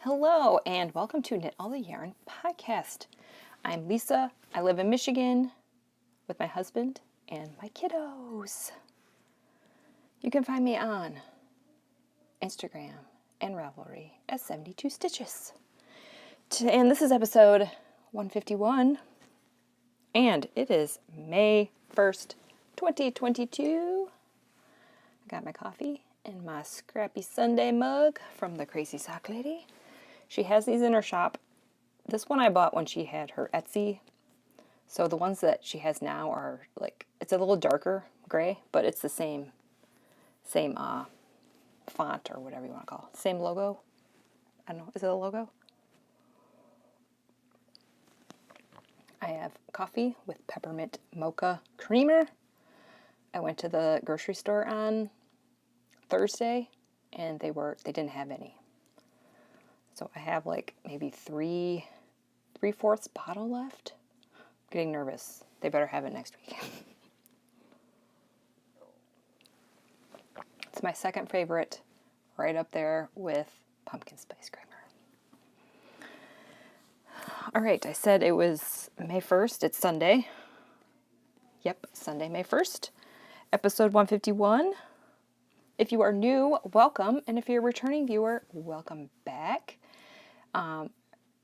Hello, and welcome to Knit All the Yarn podcast. I'm Lisa. I live in Michigan with my husband and my kiddos. You can find me on Instagram and Ravelry as 72 Stitches. And this is episode 151, and it is May 1st, 2022. I got my coffee in my Scrappy Sunday mug from the Crazy Sock Lady. She has these in her shop. This one I bought when she had her Etsy. So the ones that she has now are like, it's a little darker gray, but it's the same font or whatever you want to call it. Same logo. I don't know. Is it a logo? I have coffee with peppermint mocha creamer. I went to the grocery store on Thursday and they didn't have any. So I have like maybe 3/4 bottle left. I'm getting nervous. They better have it next week. It's my second favorite, right up there with pumpkin spice creamer. All right, I said it was May 1st. It's Sunday. Yep, Sunday, May 1st. Episode 151. If you are new, welcome. And if you're a returning viewer, welcome back.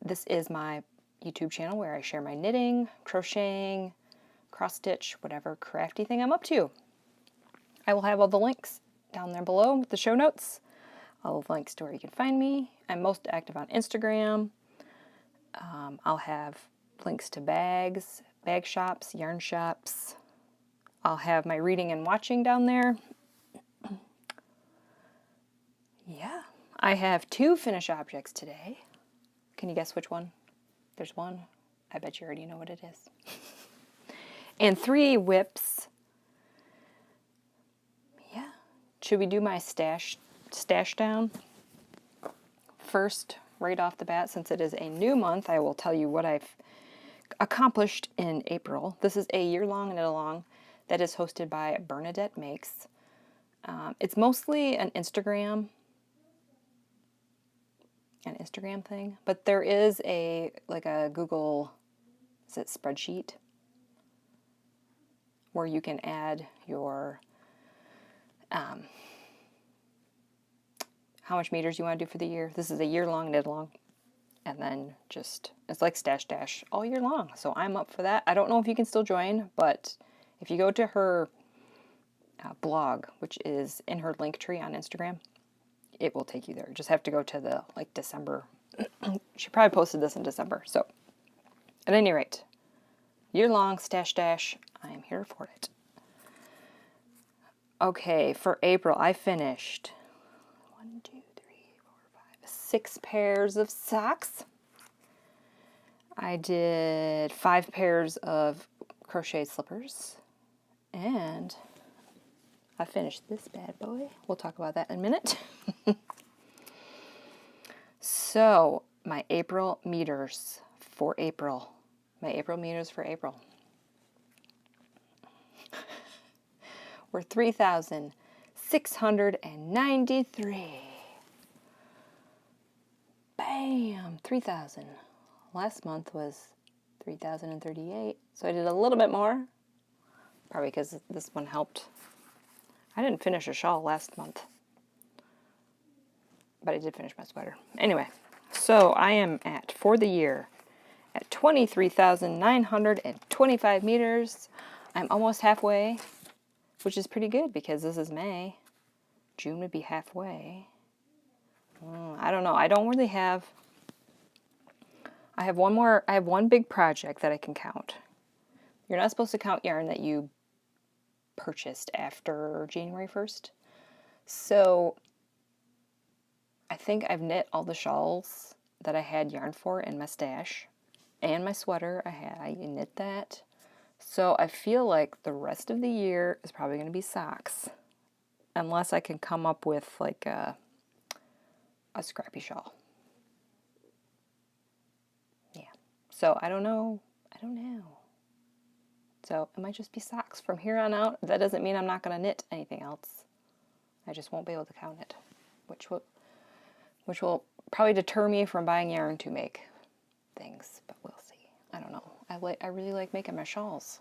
This is my YouTube channel where I share my knitting, crocheting, cross stitch, whatever crafty thing I'm up to. I will have all the links down there below with the show notes. All the links to where you can find me. I'm most active on Instagram. I'll have links to bags, bag shops, yarn shops. I'll have my reading and watching down there. Yeah, I have 2 finish objects today. Can you guess which one? There's one. I bet you already know what it is. And 3 whips. Yeah. Should we do my stash down? First, right off the bat, since it is a new month, I will tell you what I've accomplished in April. This is a year-long knit-along that is hosted by Bernadette Makes. It's mostly an Instagram thing, but there is a Google, is it spreadsheet, where you can add your how much meters you want to do for the year. This is a year-long knit-along, and then just it's like stash dash all year long. So I'm up for that. I don't know if you can still join, but if you go to her blog, which is in her link tree on Instagram, it will take you there. You just have to go to the December. She probably posted this in December. So at any rate, year-long stash dash, I am here for it. Okay, for April, I finished 6 pairs of socks. I did 5 pairs of crochet slippers, and I finished this bad boy. We'll talk about that in a minute. So, my April meters for April. Were 3,693. Bam! 3,000. Last month was 3,038. So I did a little bit more. Probably because this one helped. I didn't finish a shawl last month, but I did finish my sweater. Anyway, so I am for the year, at 23,925 meters. I'm almost halfway, which is pretty good because this is May. June would be halfway. I don't know. I don't really have... I have one big project that I can count. You're not supposed to count yarn that you purchased after January 1st. So I think I've knit all the shawls that I had yarn for in my stash, and my sweater I knit that. So I feel like the rest of the year is probably going to be socks, unless I can come up with like a scrappy shawl. Yeah. So I don't know. So it might just be socks from here on out. That doesn't mean I'm not going to knit anything else. I just won't be able to count it, which will probably deter me from buying yarn to make things, but we'll see. I don't know. I really like making my shawls.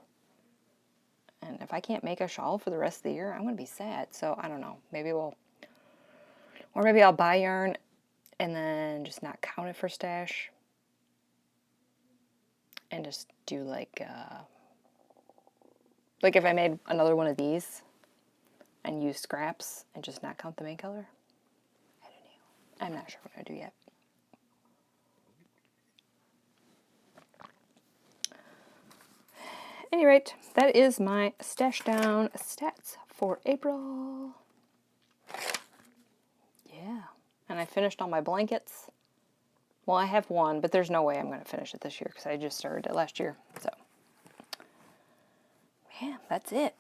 And if I can't make a shawl for the rest of the year, I'm going to be sad. So I don't know. Maybe or maybe I'll buy yarn and then just not count it for stash. And just do like if I made another one of these and use scraps and just not count the main color. I don't know. I'm not sure what I do yet. At any rate, that is my stash down stats for April. Yeah. And I finished all my blankets. Well, I have one, but there's no way I'm going to finish it this year because I just started it last year. So, yeah, that's it.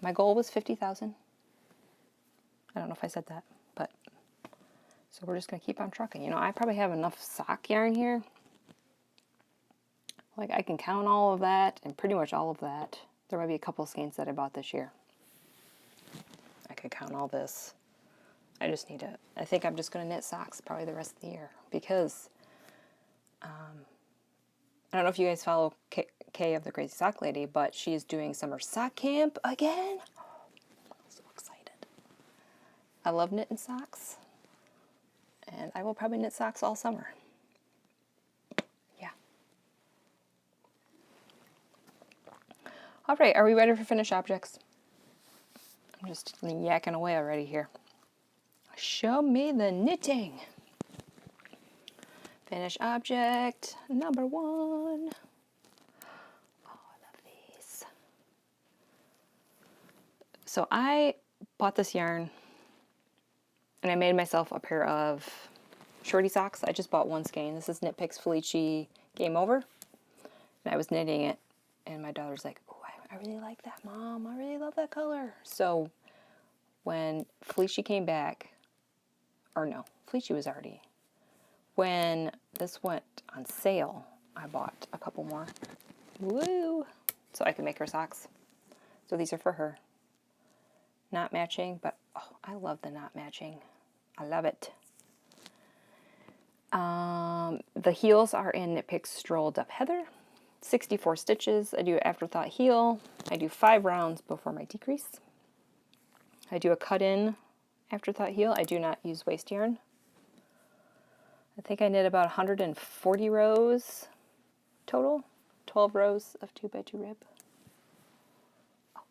My goal was 50,000. I don't know if I said that, but so we're just going to keep on trucking. You know, I probably have enough sock yarn here. Like, I can count all of that and pretty much all of that. There might be a couple of skeins that I bought this year. I could count all this. I just need to, I think I'm just going to knit socks probably the rest of the year because I don't know if you guys follow Kay of the Crazy Sock Lady, but she's doing summer sock camp again. Oh, I'm so excited. I love knitting socks, and I will probably knit socks all summer. Yeah. All right, are we ready for finished objects? I'm just yakking away already here. Show me the knitting. Finished object number 1. Oh, I love these. So I bought this yarn and I made myself a pair of shorty socks. I just bought one skein. This is Knitpicks Felici Game Over. And I was knitting it and my daughter's like, oh, I really like that, Mom. I really love that color. So when Felici came back, or no, Felici was already. When this went on sale, I bought a couple more. Woo! So I could make her socks. So these are for her. Not matching, but oh, I love the not matching. I love it. The heels are in Knitpicks Stroll Up Heather. 64 stitches. I do afterthought heel. I do 5 rounds before my decrease. I do a cut-in afterthought heel. I do not use waste yarn. I think I knit about 140 rows total. 12 rows of 2x2 rib. Oh,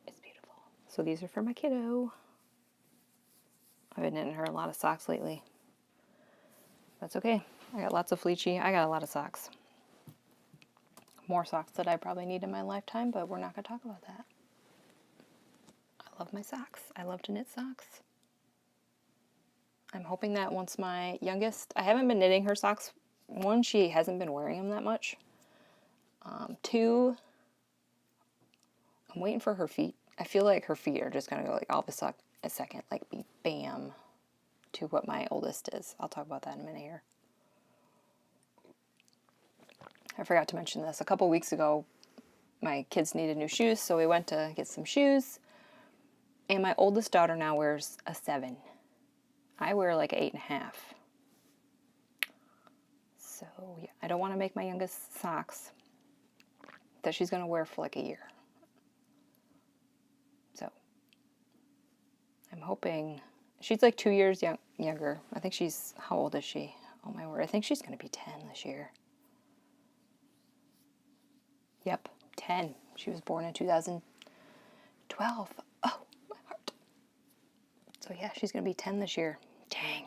it's beautiful. So these are for my kiddo. I've been knitting her a lot of socks lately. That's okay. I got lots of Felici. I got a lot of socks. More socks that I probably need in my lifetime, but we're not going to talk about that. I love my socks. I love to knit socks. I'm hoping that once my youngest, I haven't been knitting her socks. 1, she hasn't been wearing them that much. 2, I'm waiting for her feet. I feel like her feet are just going to go like all of a second, like be bam to what my oldest is. I'll talk about that in a minute here. I forgot to mention this. A couple weeks ago, my kids needed new shoes, so we went to get some shoes. And my oldest daughter now wears a 7. I wear like 8.5. So yeah, I don't want to make my youngest socks that she's going to wear for like a year. So I'm hoping, she's like 2 years younger. I think she's, how old is she? Oh my word, I think she's going to be 10 this year. Yep, 10. She was born in 2012. Oh, my heart. So yeah, she's going to be 10 this year. Dang.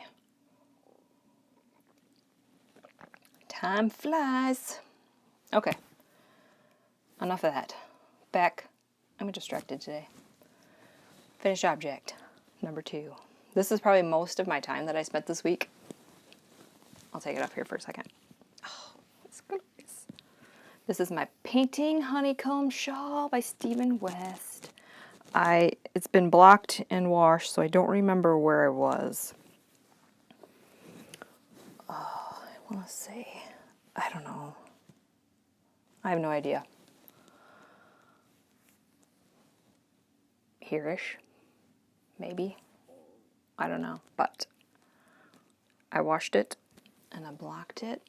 Time flies. Okay. Enough of that. Back. I'm distracted today. Finished object. Number 2. This is probably most of my time that I spent this week. I'll take it up here for a second. Oh, it's glorious. This is my Painting Honeycomb Shawl by Stephen West. It's been blocked and washed, so I don't remember where it was. Oh, I want to say, I don't know. I have no idea. Here-ish, maybe. I don't know, but I washed it and I blocked it.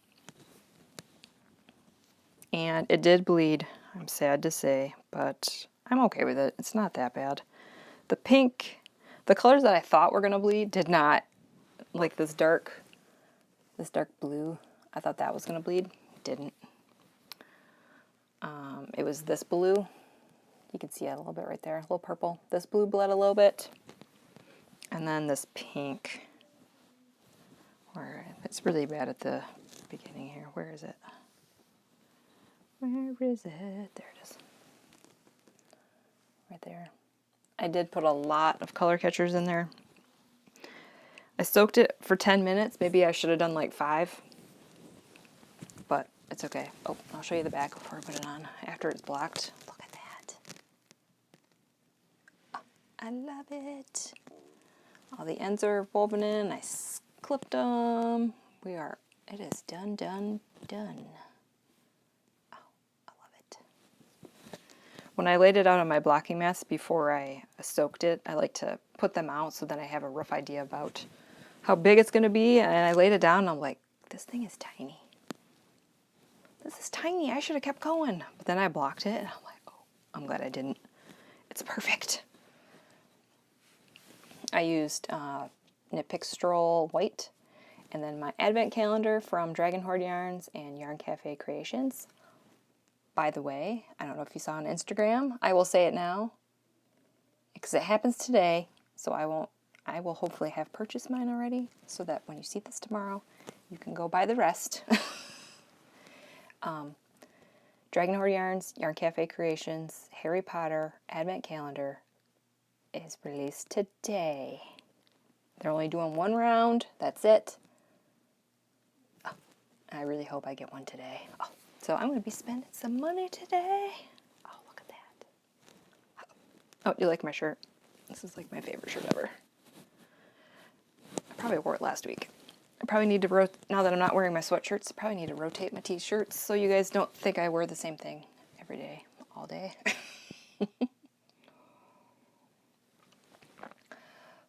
And it did bleed, I'm sad to say, but I'm okay with it. It's not that bad. The pink, the colors that I thought were going to bleed did not. Like this dark blue, I thought that was going to bleed. Didn't. It was this blue. You can see it a little bit right there, a little purple. This blue bled a little bit. And then this pink, where it's really bad at the beginning here. Where is it? Where is it? There it is. Right there. I did put a lot of color catchers in there. I soaked it for 10 minutes. Maybe I should have done like 5. But it's okay. Oh, I'll show you the back before I put it on. After it's blocked. Look at that. Oh, I love it. All the ends are woven in. I clipped them. It is done, done, done. Oh, I love it. When I laid it out on my blocking mats before I soaked it, I like to put them out so that I have a rough idea about how big it's going to be. And I laid it down and I'm like, this thing is tiny. This is tiny. I should have kept going. But then I blocked it and I'm like, oh, I'm glad I didn't. It's perfect. I used Knitpicks Stroll white, and then my advent calendar from Dragon Horde Yarns and Yarn Cafe Creations. By the way, I don't know if you saw on Instagram, I will say it now, because it happens today, so I will hopefully have purchased mine already, so that when you see this tomorrow, you can go buy the rest. Dragon Horde Yarns, Yarn Cafe Creations, Harry Potter Advent Calendar is released today. They're only doing 1 round. That's it. Oh, I really hope I get one today. Oh, so I'm going to be spending some money today. Oh, look at that. Oh, you like my shirt? This is like my favorite shirt ever. I probably wore it last week. I probably need to now that I'm not wearing my sweatshirts, I probably need to rotate my t-shirts so you guys don't think I wear the same thing every day, all day.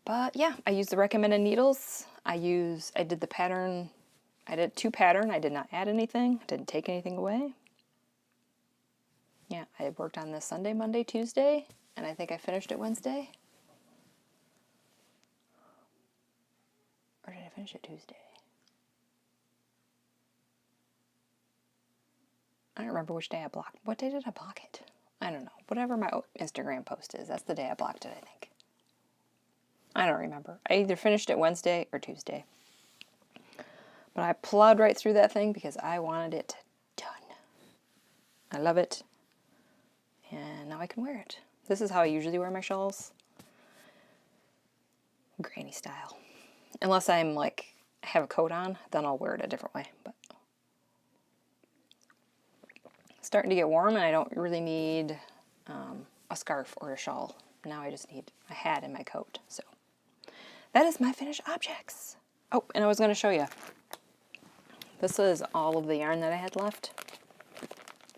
But yeah, I used the recommended needles. I did the pattern. I did 2 pattern. I did not add anything. Didn't take anything away. Yeah, I worked on this Sunday, Monday, Tuesday, and I think I finished it Wednesday. Or did I finish it Tuesday? I don't remember which day I blocked. What day did I block it? I don't know. Whatever my Instagram post is, that's the day I blocked it, I think. I don't remember. I either finished it Wednesday or Tuesday. But I plowed right through that thing because I wanted it done. I love it. And now I can wear it. This is how I usually wear my shawls. Granny style. Unless I'm like, have a coat on, then I'll wear it a different way. But it's starting to get warm and I don't really need a scarf or a shawl. Now I just need a hat and my coat. So that is my finished objects. Oh, and I was going to show you. This is all of the yarn that I had left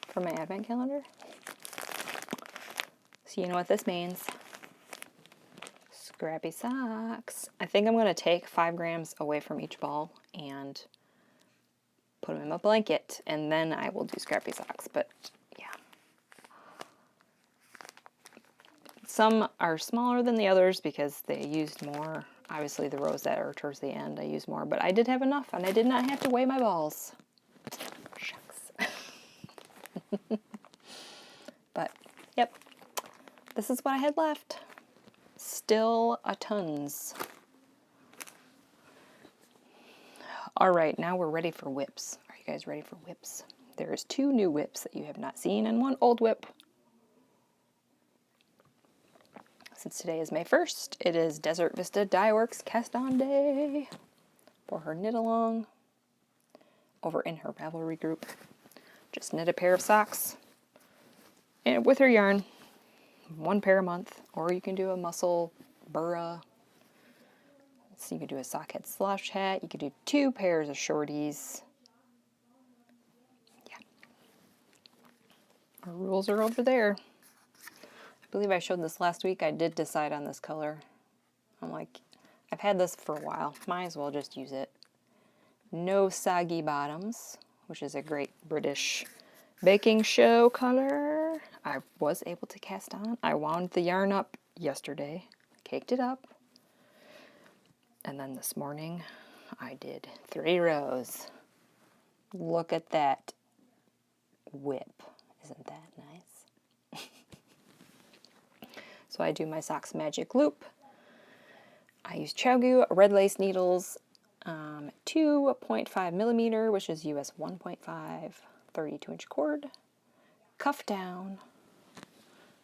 for my advent calendar. So you know what this means. Scrappy socks. I think I'm going to take 5 grams away from each ball and put them in my blanket, and then I will do scrappy socks. But yeah. Some are smaller than the others because they used more. Obviously the rows that are towards the end I used more, but I did have enough and I did not have to weigh my balls. Shucks. But yep, this is what I had left. Still a tons. All right, now we're ready for whips. Are you guys ready for whips? There's 2 new whips that you have not seen and 1 old whip. Since today is May 1st, it is Desert Vista Dye Works Cast On Day for her knit along over in her Ravelry group. Just knit a pair of socks and with her yarn, 1 pair a month, or you can do a muscle burra. So you could do a sockhead slush hat. You could do 2 pairs of shorties. Yeah. Our rules are over there. I believe I showed this last week. I did decide on this color. I'm like, I've had this for a while. Might as well just use it. No Soggy Bottoms, which is a great British baking show color. I was able to cast on. I wound the yarn up yesterday, caked it up, and then this morning I did 3 rows. Look at that whip. Isn't that nice? So I do my socks magic loop. I use Chiaogoo red lace needles, 2.5 millimeter, which is US 1.5, 32-inch cord. Cuff down.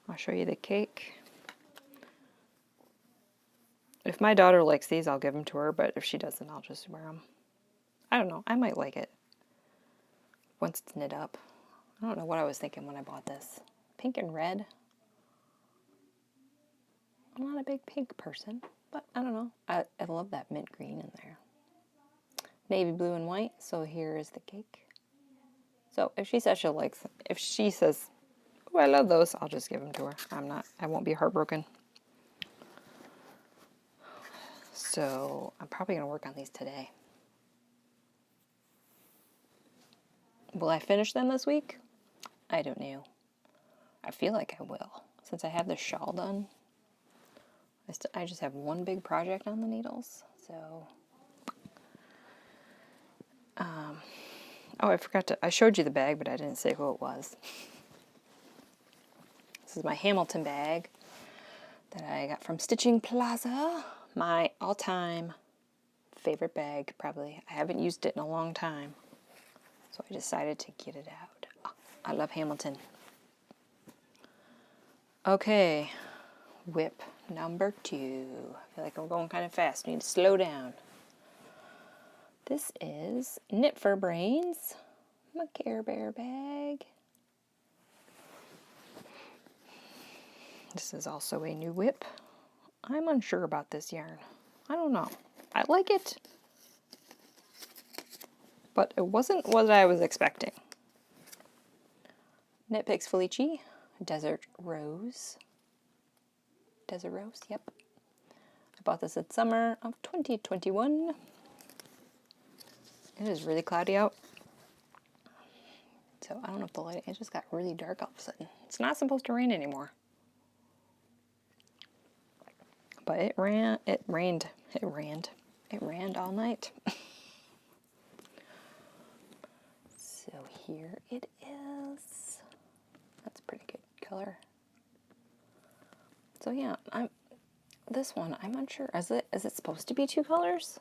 I'll show you the cake. If my daughter likes these, I'll give them to her, but if she doesn't, I'll just wear them. I don't know. I might like it once it's knit up. I don't know what I was thinking when I bought this. Pink and red. I'm not a big pink person, but I don't know. I love that mint green in there. Navy blue and white, so here is the cake. So if she says she likes, if she says, oh, I love those, I'll just give them to her. I won't be heartbroken. So I'm probably going to work on these today. Will I finish them this week? I don't know. I feel like I will. Since I have the shawl done, I just have one big project on the needles. So, oh, I forgot to, I showed you the bag, but I didn't say who it was. This is my Hamilton bag that I got from Stitching Plaza. My all-time favorite bag, probably. I haven't used it in a long time, so I decided to get it out. Oh, I love Hamilton. Okay, whip number 2. I feel like I'm going kind of fast. I need to slow down. This is Knit for Brains, my Care Bear bag. This is also a new whip. I'm unsure about this yarn. I don't know. I like it, but it wasn't what I was expecting. Knitpicks Felici, Desert Rose. Desert Rose, yep. I bought this in summer of 2021. It is really cloudy out. So I don't know if the light, it just got really dark all of a sudden. It's not supposed to rain anymore. But it rained all night. So here it is. That's a pretty good color. So yeah, this one, I'm unsure. Is it supposed to be 2 colors?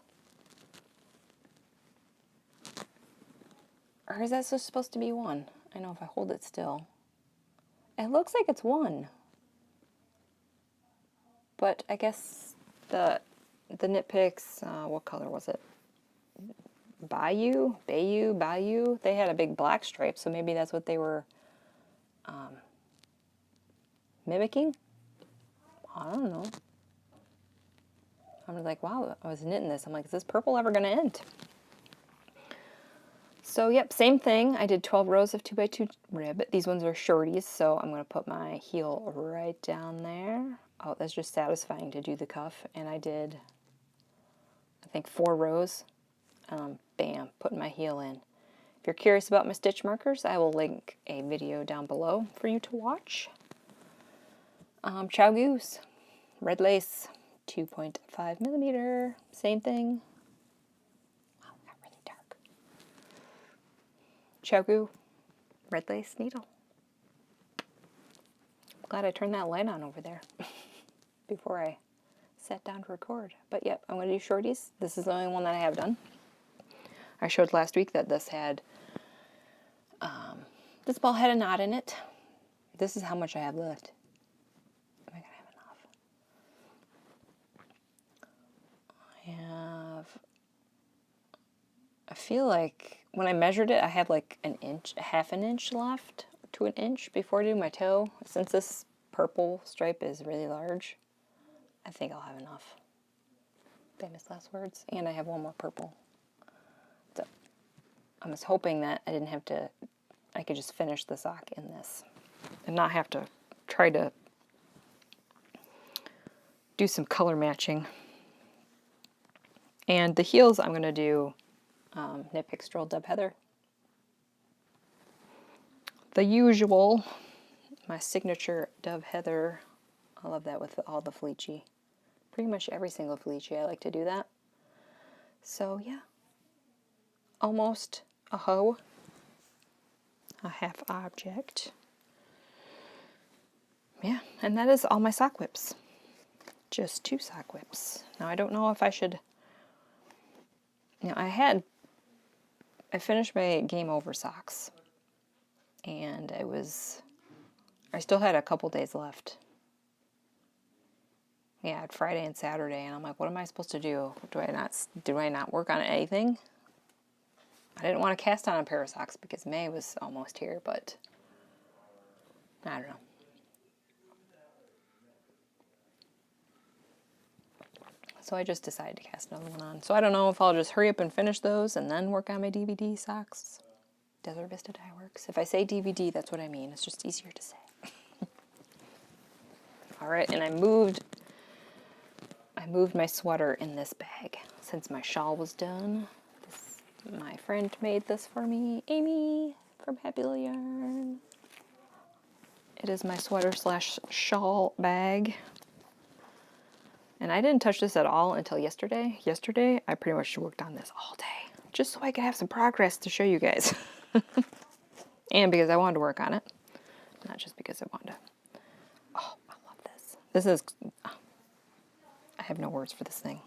Or is that supposed to be 1? I know if I hold it still. It looks like it's 1. But I guess the Knitpicks, what color was it? Bayou, they had a big black stripe, so maybe that's what they were mimicking. I don't know. I'm like, wow, I was knitting this. I'm like, is this purple ever going to end? So, yep, same thing. I did 12 rows of 2x2 rib. These ones are shorties, so I'm going to put my heel right down there. Oh, that's just satisfying to do the cuff. And I did, I think, 4 rows. Bam, putting my heel in. If you're curious about my stitch markers, I will link a video down below for you to watch. Chiaogoo's red lace, 2.5 millimeter, same thing. Wow, got really dark. Chiaogoo red lace needle. Glad I turned that light on over there before I sat down to record. But yep, I'm going to do shorties. This is the only one that I have done. I showed last week that this had, this ball had a knot in it. This is how much I have left. Am I going to have enough? I feel like when I measured it, I have like an inch, half an inch left to an inch before I do my toe. Since this purple stripe is really large, I think I'll have enough. Famous last words. And I have one more purple. So I was hoping that I didn't have to, I could just finish the sock in this and not have to try to do some color matching. And the heels I'm going to do Knitpicks Stroll Dub Heather. The usual, my signature Dove Heather. I love that with all the Felici. Pretty much every single Felici, I like to do that. So yeah, almost a hoe, a half object. Yeah, and that is all my sock whips. Just 2 sock whips. Now I don't know if I should, I finished my Game Over socks, and I still had a couple days left. Yeah, Friday and Saturday, and I'm like, what am I supposed to do? Do I not work on anything? I didn't want to cast on a pair of socks because May was almost here, but I don't know. So I just decided to cast another one on. So I don't know if I'll just hurry up and finish those and then work on my DVD socks. Desert Vista Dye Works. If I say DVD, that's what I mean. It's just easier to say. All right, and I moved my sweater in this bag since my shawl was done. My friend made this for me, Amie from Happy Little Yarn. It is my sweater / shawl bag. And I didn't touch this at all until yesterday. Yesterday, I pretty much worked on this all day, just so I could have some progress to show you guys. And because I wanted to work on it, not just because I wanted to. Oh, I love this. This is, I have no words for this thing.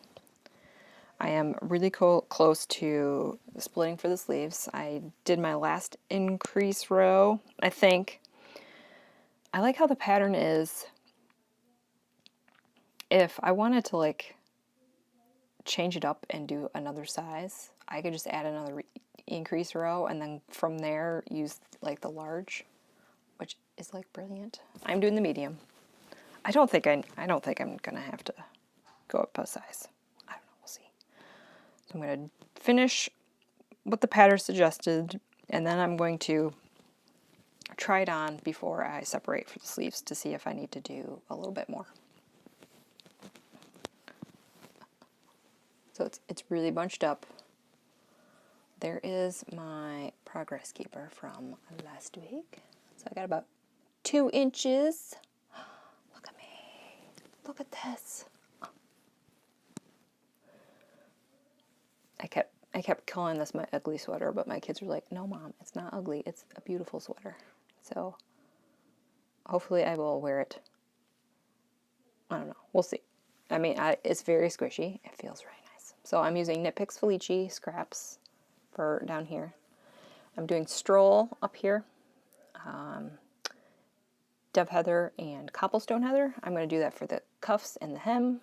I am really close to splitting for the sleeves. I did my last increase row, I think. I like how the pattern is. If I wanted to like change it up and do another size, I could just add another increase row and then from there use like the large, which is like brilliant. I'm doing the medium. I don't think I'm gonna have to go up a size. I don't know, we'll see. So I'm gonna finish what the pattern suggested, and then I'm going to try it on before I separate for the sleeves to see if I need to do a little bit more. So it's really bunched up. There is my progress keeper from last week. So I got about 2 inches. Look at me. Look at this. I kept calling this my ugly sweater, but my kids were like, no, Mom, it's not ugly. It's a beautiful sweater. So hopefully I will wear it. I don't know. We'll see. I mean, it's very squishy. It feels really nice. So I'm using Knitpicks Felici scraps for down here. I'm doing Stroll up here. Dove Heather and Cobblestone Heather. I'm going to do that for the cuffs and the hem.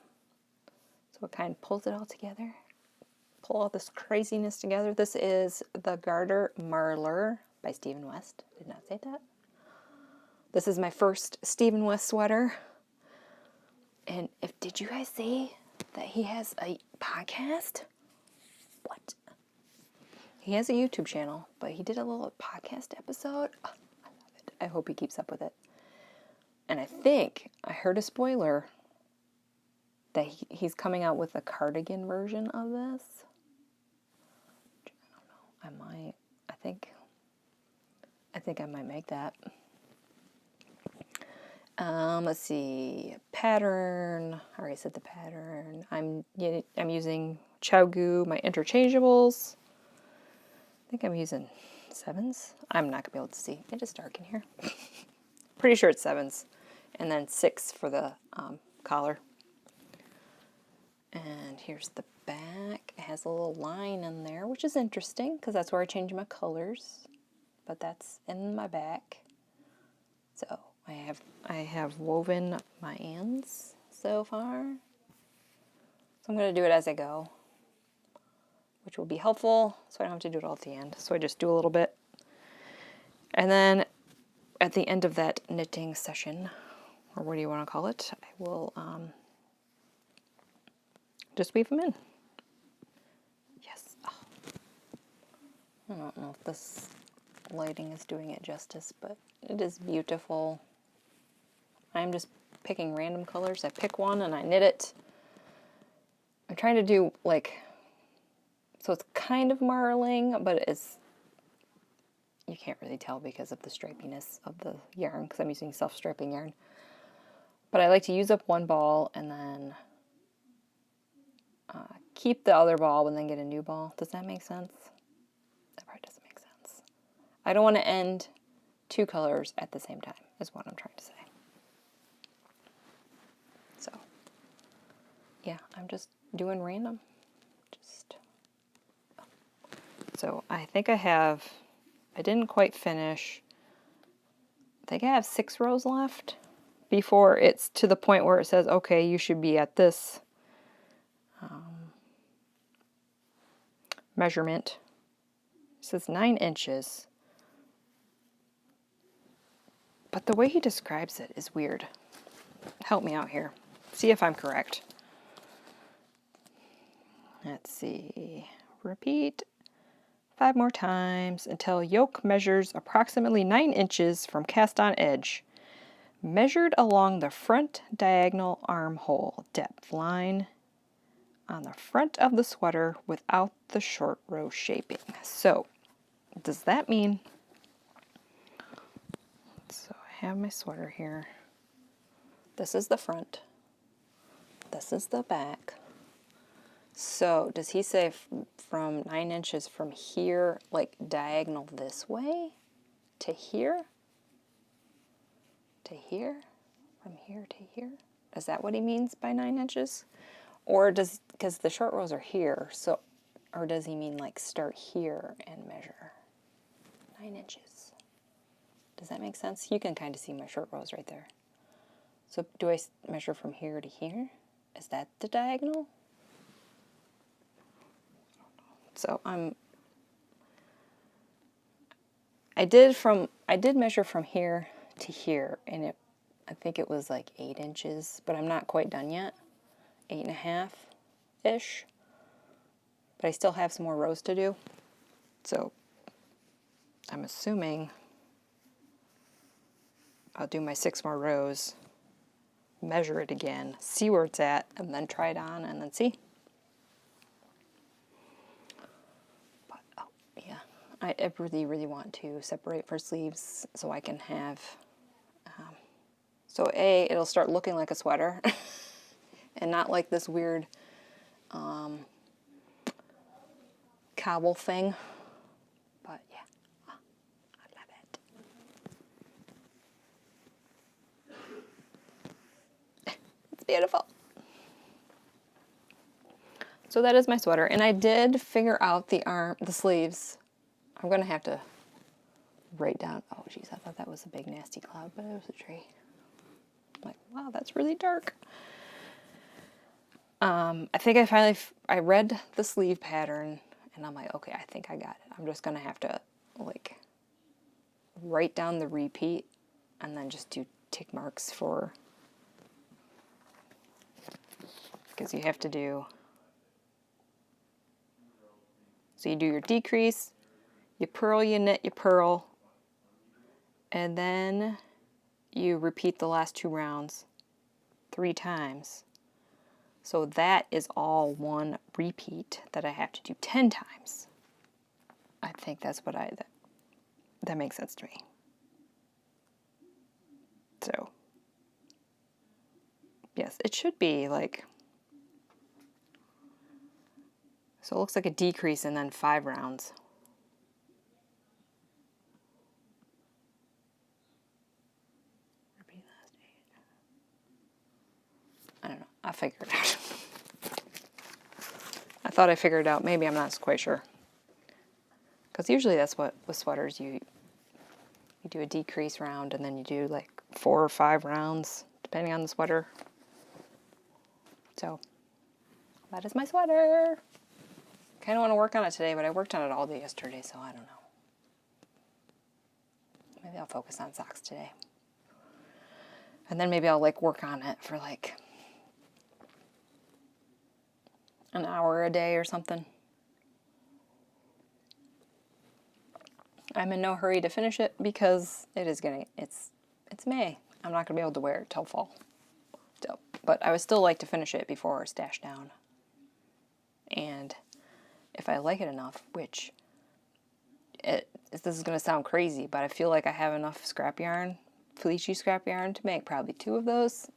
So it kind of pulls it all together. Pull all this craziness together. This is the Garter Marler by Stephen West. Did not say that. This is my first Stephen West sweater. And did you guys see that he has a podcast? What? He has a YouTube channel, but he did a little podcast episode. Oh, I love it. I hope he keeps up with it. And I think I heard a spoiler that he's coming out with a cardigan version of this. I don't know. I think I might make that. Let's see. Pattern. I already said the pattern. I'm using Chiaogoo, my interchangeables. I think I'm using 7s. I'm not going to be able to see. It is dark in here. Pretty sure it's 7s. And then 6 for the collar. And here's the back. It has a little line in there, which is interesting because that's where I change my colors. But that's in my back. So I have woven my ends so far. So I'm going to do it as I go, which will be helpful so I don't have to do it all at the end. So I just do a little bit. And then at the end of that knitting session, or what do you want to call it, I will just weave them in. Yes. Oh. I don't know if this lighting is doing it justice, but it is beautiful. I'm just picking random colors. I pick one and I knit it. I'm trying to do like, so it's kind of marling, but you can't really tell because of the stripiness of the yarn, because I'm using self-striping yarn. But I like to use up one ball and then keep the other ball and then get a new ball. Does that make sense? That probably doesn't make sense. I don't want to end 2 colors at the same time, is what I'm trying to say. So, yeah, I'm just doing random. So I think I didn't quite finish. I think I have 6 rows left before it's to the point where it says, okay, you should be at this measurement. It says 9 inches. But the way he describes it is weird. Help me out here. See if I'm correct. Let's see. Repeat 5 more times until yoke measures approximately 9 inches from cast on edge. Measured along the front diagonal armhole depth line on the front of the sweater without the short row shaping. So, does that mean... So I have my sweater here. This is the front. This is the back. So, does he say from 9 inches from here, like diagonal this way to here? To here? From here to here? Is that what he means by 9 inches? Or because the short rows are here, so, or does he mean like start here and measure 9 inches? Does that make sense? You can kind of see my short rows right there. So do I measure from here to here? Is that the diagonal? So I did measure from here to here, and I think it was like 8 inches, but I'm not quite done yet. 8.5-ish. But I still have some more rows to do. So I'm assuming I'll do my 6 more rows, measure it again, see where it's at, and then try it on and then see. But, oh, yeah. I really, really want to separate for sleeves so I can have... so A, it'll start looking like a sweater and not like this weird cobble thing. But yeah, I love it. It's beautiful. So that is my sweater, and I did figure out the sleeves. I'm gonna have to write down. Oh geez, I thought that was a big nasty cloud, but it was a tree. I'm like, wow, that's really dark. I think I read the sleeve pattern, and I'm like, okay, I think I got it. I'm just gonna have to like write down the repeat, and then just do tick marks for, because you have to do. So you do your decrease, you purl, you knit, you purl, and then you repeat the last 2 rounds 3 times. So that is all one repeat that I have to do 10 times. I think that's what that makes sense to me. So, yes, it should be like, so it looks like a decrease and then 5 rounds. Repeat last 8. I don't know. I'll figure it out. I thought I figured it out. Maybe I'm not quite sure. Because usually that's what, with sweaters, you do a decrease round and then you do like 4 or 5 rounds, depending on the sweater. So, that is my sweater. Kind of want to work on it today, but I worked on it all day yesterday, so I don't know. Maybe I'll focus on socks today. And then maybe I'll like work on it for like an hour a day or something. I'm in no hurry to finish it because it's May. I'm not gonna be able to wear it till fall. So, but I would still like to finish it before it's stashed down. And if I like it enough, which this is going to sound crazy, but I feel like I have enough scrap yarn, Felici scrap yarn, to make probably 2 of those.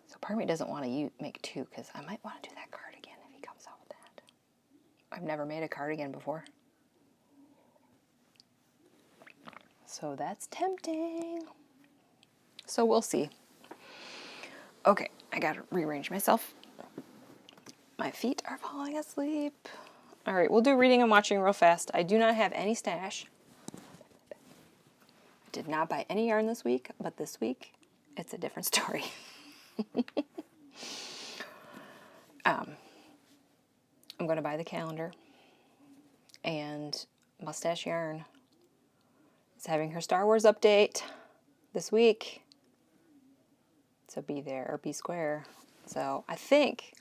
So part of me doesn't want to make 2 because I might want to do that cardigan if he comes out with that. I've never made a cardigan before. So that's tempting. So we'll see. Okay, I gotta rearrange myself. My feet are falling asleep. All right, we'll do reading and watching real fast. I do not have any stash. I did not buy any yarn this week, but this week, it's a different story. I'm going to buy the calendar, and Mustache Yarn is having her Star Wars update this week. So be there or be square. So I think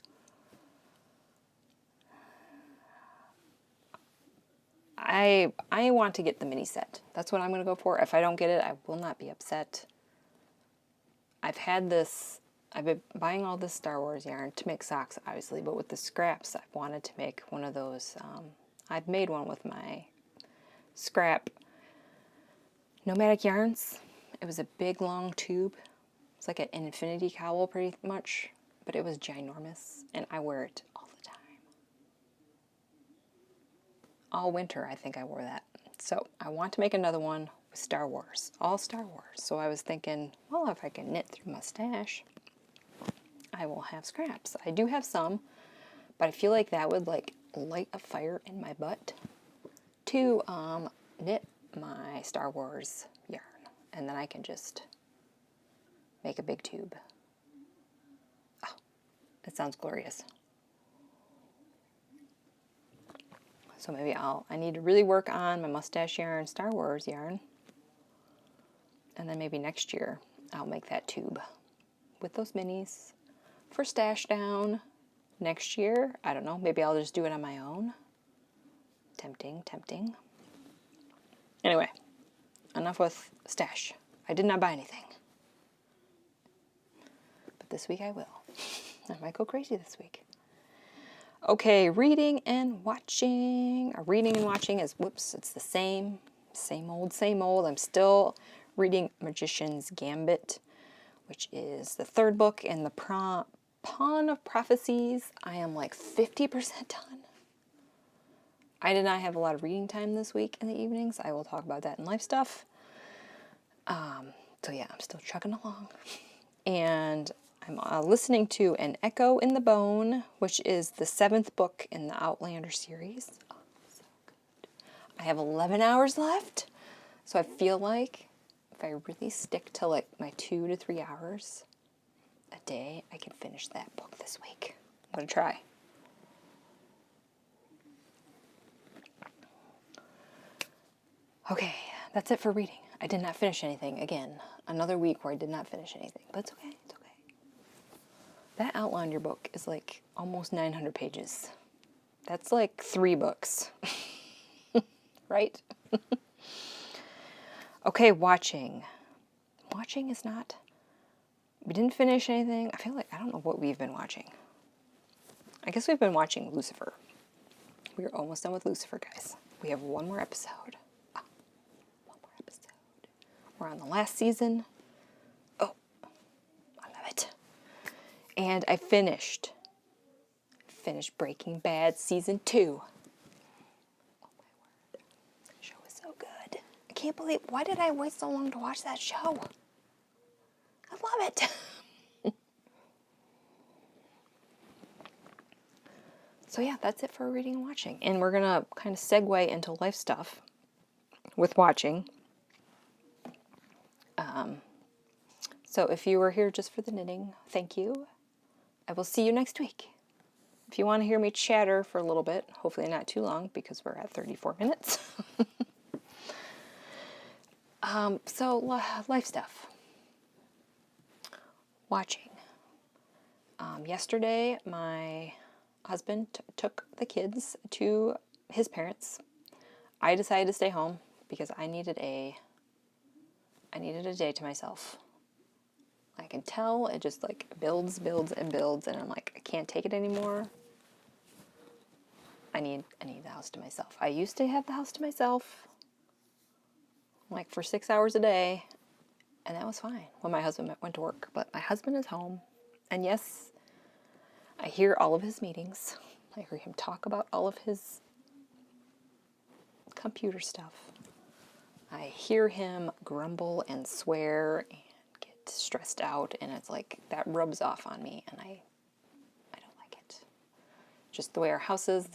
I want to get the mini set. That's what I'm going to go for. If I don't get it, I will not be upset. I've been buying all this Star Wars yarn to make socks, obviously, but with the scraps, I've wanted to make one of those. I've made one with my scrap nomadic yarns. It was a big, long tube. It's like an infinity cowl, pretty much, but it was ginormous, and I wear it all the time. All winter, I think I wore that. So I want to make another one with Star Wars, all Star Wars. So I was thinking, well, if I can knit through my stash, I will have scraps. I do have some, but I feel like that would like light a fire in my butt to knit my Star Wars yarn, and then I can just make a big tube. Oh, that sounds glorious. So maybe I need to really work on my Mustache Yarn, Star Wars yarn, and then maybe next year I'll make that tube with those minis for stash down. Next year, I don't know, maybe I'll just do it on my own. Tempting, tempting. Anyway, enough with stash. I did not buy anything. But this week I will. I might go crazy this week. Okay, reading and watching. Reading and watching is, whoops, it's the same old, same old. I'm still reading Magician's Gambit, which is the 3rd book in the Pawn of Prophecies. I am like 50% done. I did not have a lot of reading time this week in the evenings. I will talk about that in life stuff. So yeah, I'm still chugging along. And I'm listening to An Echo in the Bone, which is the 7th book in the Outlander series. Oh, so good. I have 11 hours left. So I feel like if I really stick to like my 2 to 3 hours a day, I can finish that book this week. I'm going to try. Okay, that's it for reading. I did not finish anything. Again, another week where I did not finish anything, but it's okay. It's okay. That Outlander book is like almost 900 pages. That's like 3 books. Right? Okay, watching. Watching is not... We didn't finish anything. I feel like I don't know what we've been watching. I guess we've been watching Lucifer. We are almost done with Lucifer, guys. We have one more episode. Oh, one more episode. We're on the last season. Oh, I love it. And I finished Breaking Bad season 2. Oh my word. That show is so good. I can't believe, why did I wait so long to watch that show? I love it. So yeah, that's it for reading and watching. And we're going to kind of segue into life stuff with watching. So if you were here just for the knitting, thank you. I will see you next week. If you want to hear me chatter for a little bit, hopefully not too long because we're at 34 minutes. So life stuff. Watching. Yesterday, my husband took the kids to his parents. I decided to stay home because I needed a day to myself. I can tell it just like builds, and I'm like, I can't take it anymore. I need the house to myself. I used to have the house to myself, like for 6 hours a day, and that was fine when my husband went to work. But my husband is home, and yes, I hear all of his meetings. I hear him talk about all of his computer stuff. I hear him grumble and swear and get stressed out, and it's like that rubs off on me, and I don't like it. Just the way our house is,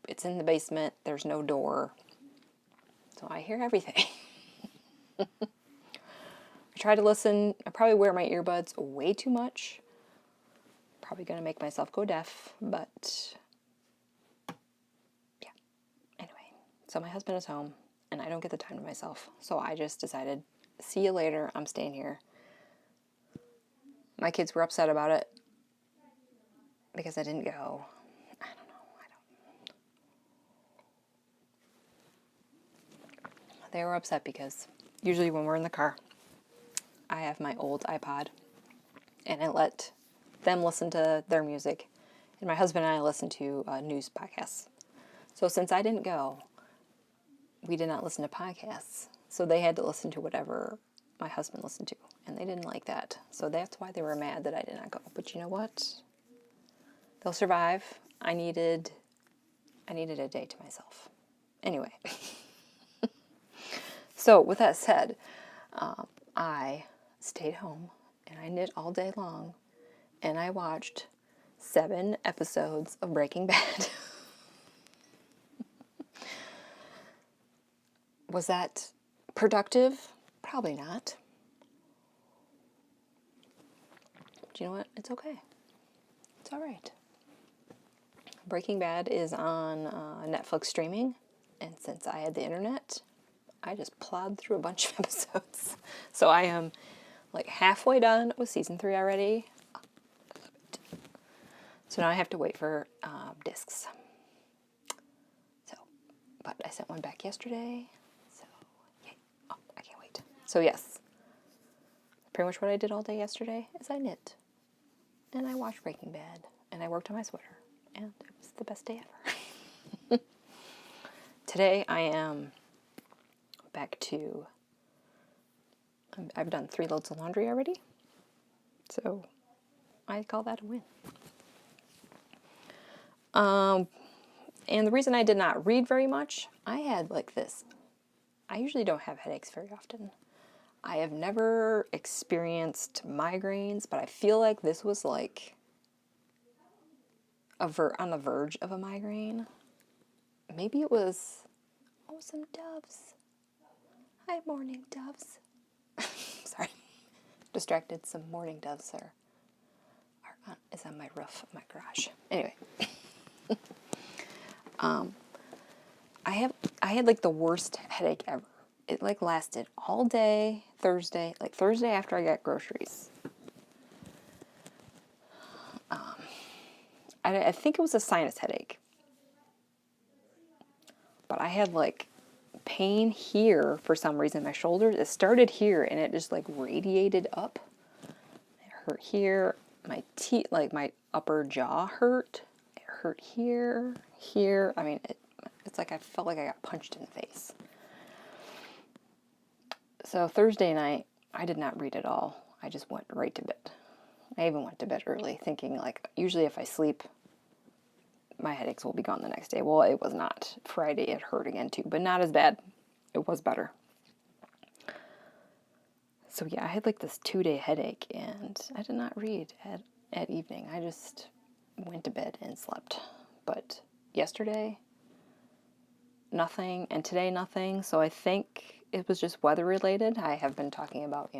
it's in the basement, there's no door, so I hear everything. I try to listen. I probably wear my earbuds way too much. Probably going to make myself go deaf, but yeah. Anyway, so my husband is home, and I don't get the time to myself. So I just decided, see you later, I'm staying here. My kids were upset about it because I didn't go. I don't know. They were upset because usually when we're in the car, I have my old iPod, and I let them listen to their music, and my husband and I listen to news podcasts. So since I didn't go, we did not listen to podcasts. So they had to listen to whatever my husband listened to, and they didn't like that. So that's why they were mad that I did not go. But you know what? They'll survive. I needed a day to myself. Anyway. So with that said, I stayed home and I knit all day long, and I watched 7 episodes of Breaking Bad. Was that productive? Probably not. But you know what? It's okay. It's all right. Breaking Bad is on Netflix streaming, and since I had the internet, I just plowed through a bunch of episodes. So I am like halfway done with season 3 already. So now I have to wait for discs. So, but I sent one back yesterday. So, yay. Oh, I can't wait. So yes, pretty much what I did all day yesterday is I knit, and I watched Breaking Bad, and I worked on my sweater, and it was the best day ever. Today I am back to, I've done 3 loads of laundry already, so I call that a win. And the reason I did not read very much, I had like this. I usually don't have headaches very often. I have never experienced migraines, but I feel like this was like on the verge of a migraine. Maybe it was, oh, some doves. Hi, morning doves. Sorry. Distracted. Some morning doves is on my roof of my garage. Anyway. I had like the worst headache ever. It like lasted all day Thursday, like Thursday after I got groceries. I think it was a sinus headache. But I had like pain here for some reason in my shoulders. It started here and it just like radiated up. It hurt here. My teeth, like my upper jaw hurt. It hurt here. I mean, it's like I felt like I got punched in the face. So Thursday night, I did not read at all. I just went right to bed. I even went to bed early, thinking like, usually if I sleep, my headaches will be gone the next day. Well, it was not. Friday it hurt again too, but not as bad. It was better. So yeah, I had like this 2-day headache, and I did not read at evening. I just went to bed and slept. But yesterday, nothing, and today nothing. So I think it was just weather related. I have been talking about,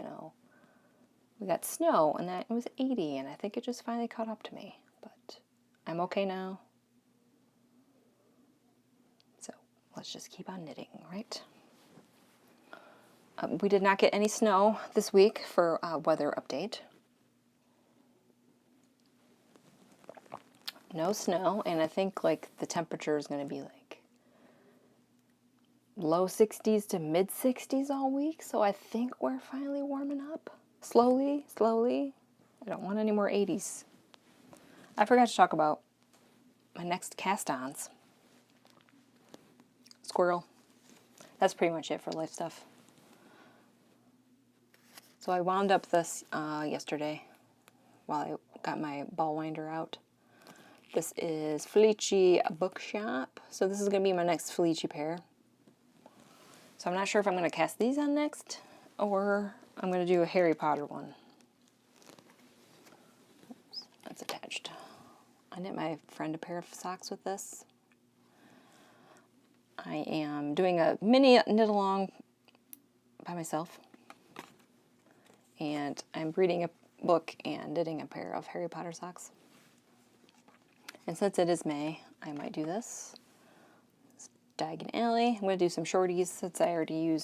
we got snow and that it was 80, and I think it just finally caught up to me. But I'm okay now. So let's just keep on knitting, right? We did not get any snow this week for weather update. No snow, and I think like the temperature is going to be like low 60s to mid 60s all week. So I think we're finally warming up. Slowly. I don't want any more 80s. I forgot to talk about my next cast-ons. squirrel. That's pretty much it for life stuff. So I wound up this yesterday while I got my ball winder out. This is Felici Bookshop. So this is going to be my next Felici pair. So I'm not sure if I'm going to cast these on next or I'm going to do a Harry Potter one. Oops, that's attached. I knit my friend a pair of socks with this. I am doing a mini knit along by myself. And I'm reading a book and knitting a pair of Harry Potter socks. And since it is May, I might do this. It's Diagon Alley. I'm going to do some shorties since I already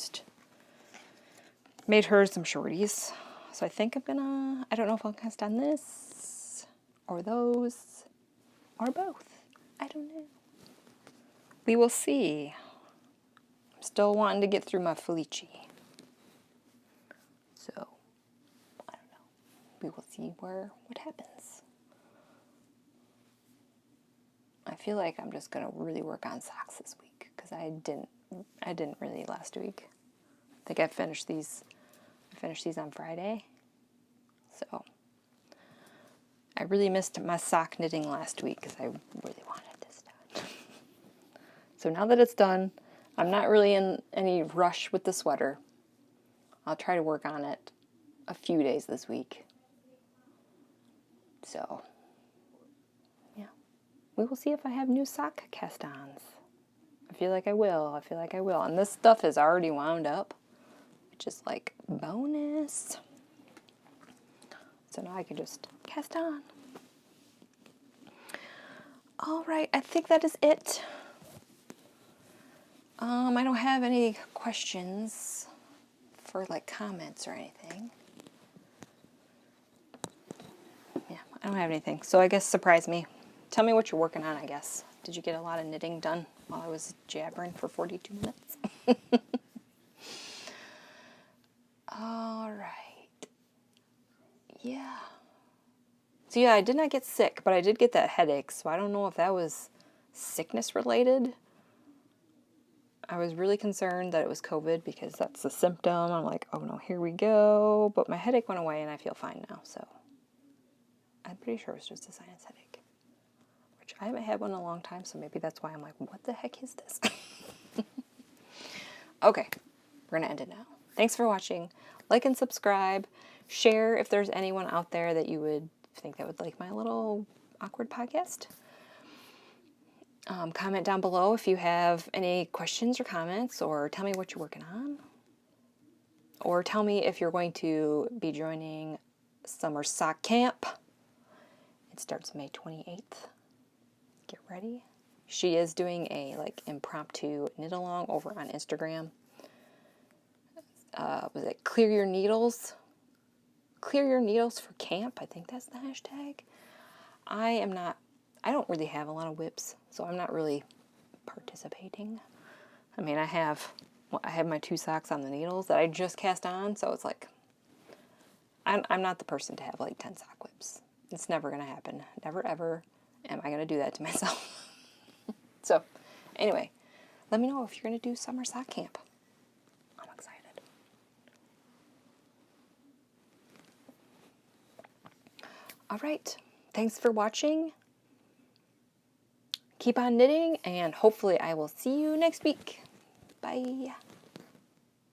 made her some shorties. So I think I'm going to, I don't know if I'll cast on this or those or both. I don't know. We will see. I'm still wanting to get through my Felici. So, I don't know. We will see what happens. I feel like I'm just going to really work on socks this week because I didn't really last week. I think I finished these on Friday. So, I really missed my sock knitting last week because I really wanted this done. So now that it's done, I'm not really in any rush with the sweater. I'll try to work on it a few days this week. So, yeah. We will see if I have new sock cast-ons. I feel like I will. And this stuff is already wound up, which is like bonus. So now I can just cast on. All right, I think that is it. I don't have any questions for like comments or anything. Yeah, I don't have anything. So I guess surprise me. Tell me what you're working on, I guess. Did you get a lot of knitting done while I was jabbering for 42 minutes? All right. Yeah. So yeah, I did not get sick, but I did get that headache. So I don't know if that was sickness related. I was really concerned that it was COVID because that's the symptom. I'm like, oh no, here we go. But my headache went away and I feel fine now. So I'm pretty sure it was just a sinus headache, which I haven't had one in a long time. So maybe that's why I'm like, what the heck is this? Okay, we're going to end it now. Thanks for watching. Like and subscribe. Share if there's anyone out there that you would think that would like my little awkward podcast. Comment down below if you have any questions or comments, or tell me what you're working on. Or tell me if you're going to be joining Summer Sock Camp. It starts May 28th. Get ready. She is doing a like impromptu knit along over on Instagram. Was it Clear Your Needles? Clear Your Needles for Camp. I think that's the hashtag. I don't really have a lot of whips, so I'm not really participating. I mean, I have my 2 socks on the needles that I just cast on, so it's like, I'm not the person to have like 10 sock whips. It's never going to happen. Never ever am I going to do that to myself. So, anyway, let me know if you're going to do Summer Sock Camp. I'm excited. All right. Thanks for watching. Keep on knitting, and hopefully I will see you next week. Bye.